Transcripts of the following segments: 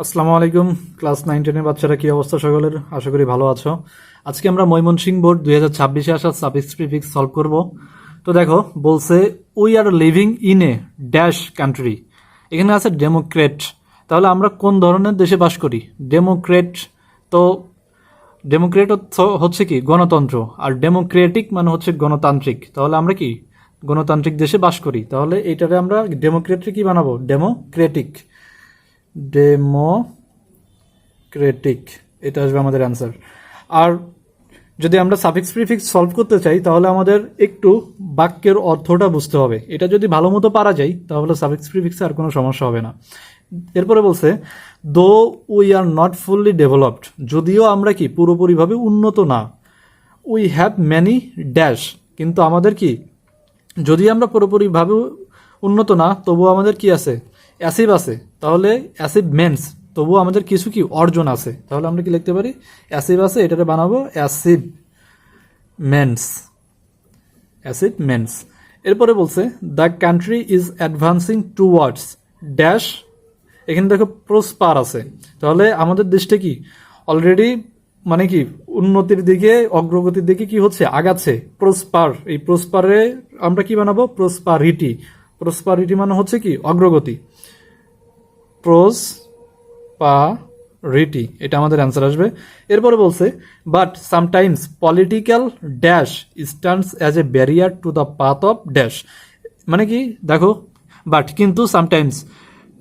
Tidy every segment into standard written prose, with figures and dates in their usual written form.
আসসালামু আলাইকুম। ক্লাস 9-10 বাচ্চারা কি অবস্থা সকলের? আশা করি ভালো আছো। আজকে আমরা ময়মনসিংহ বোর্ড 2026-এ আসা সাফিক্স প্রিফিক্স সলভ করব। তো দেখো বলছে we are living in a dash country. এখানে আছে ডেমোক্রেট। তাহলে আমরা কোন ধরনের দেশে বাস করি? ডেমোক্রেট। তো ডেমোক্রেট হচ্ছে কি গণতন্ত্র, আর ডেমোক্রেটিক মানে হচ্ছে গণতান্ত্রিক। তাহলে আমরা কি গণতান্ত্রিক দেশে বাস করি। তাহলে এইটারে আমরা ডেমোক্রেটকে কি বানাবো? ডেমোক্রেটিক। ডেমোক্রেটিক, এটা আসবে আমাদের অ্যান্সার। আর যদি আমরা সাফিক্স প্রিফিক্স সলভ করতে চাই তাহলে আমাদের একটু বাক্যের অর্থটা বুঝতে হবে। এটা যদি ভালো মতো পারা যায় তাহলে সাফিক্স প্রিফিক্সে আর কোনো সমস্যা হবে না। এরপরে বলছে though we are not fully developed, যদিও আমরা কি পুরোপুরিভাবে উন্নত না। উই হ্যাভ ম্যানি ড্যাশ, কিন্তু আমাদের কি, যদি আমরা পুরোপুরিভাবে উন্নত না তবুও আমাদের কি আছে? অ্যাসিভ আছে। তাহলে অ্যাসিভমেন্টস, তবুও আমাদের কিছু কি অর্জন আছে। তাহলে আমরা কি লিখতে পারি? অ্যাসিভ আছে, এটাতে বানাবো অ্যাসিভমেন্টস। অ্যাসিভমেন্টস। এরপরে বলছে the country is advancing towards dash. এখানে দেখো প্রসপার আছে। তাহলে আমাদের দেশটা কি অলরেডি মানে কি উন্নতির দিকে, অগ্রগতির দিকে কি হচ্ছে? আগাচ্ছে। প্রসপার, এই প্রসপারে আমরা কি বানাবো? প্রসপারিটি। প্রসপারিটি মানে হচ্ছে কি অগ্রগতি। প্রসপারিটি, এটা আমাদের অ্যান্সার আসবে। এরপরে বলছে but sometimes political dash stands as a barrier to the path of dash. মানে কি দেখো, বাট কিন্তু সামটাইমস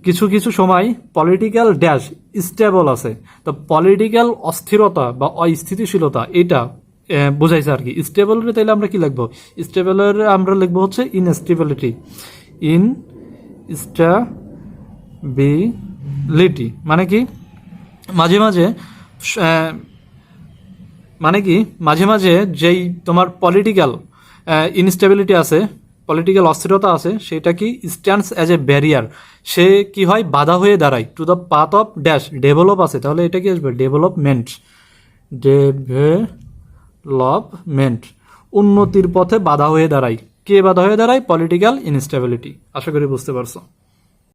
কিছু কিছু সময় পলিটিক্যাল ড্যাশ স্টেবল আছে। তো পলিটিক্যাল অস্থিরতা বা অস্থিতিশীলতা এটা বোঝাইছে আর কি। স্টেবলের তাইলে আমরা কি লিখবো? স্টেবলের আমরা লিখবো হচ্ছে ইনস্টেবিলিটি। ইনস্টেবিলিটি মানে কি মাঝে মাঝে মানে কি মাঝে মাঝে যেই তোমার পলিটিক্যাল ইনস্টেবিলিটি আছে, পলিটিক্যাল অস্থিরতা আছে, সেটা কি স্ট্যান্ডস অ্যাজ এ ব্যারিয়ার, সে কি হয় বাধা হয়ে দাঁড়ায় to the path of dash develop আছে। তাহলে এটা কি আসবে? ডেভেলপমেন্ট। ডেভেলপমেন্ট, উন্নতির পথে বাধা হয়ে দাঁড়ায়। কে বাধা হয়ে দাঁড়ায়? Political instability. আশা করি বুঝতে পারছো।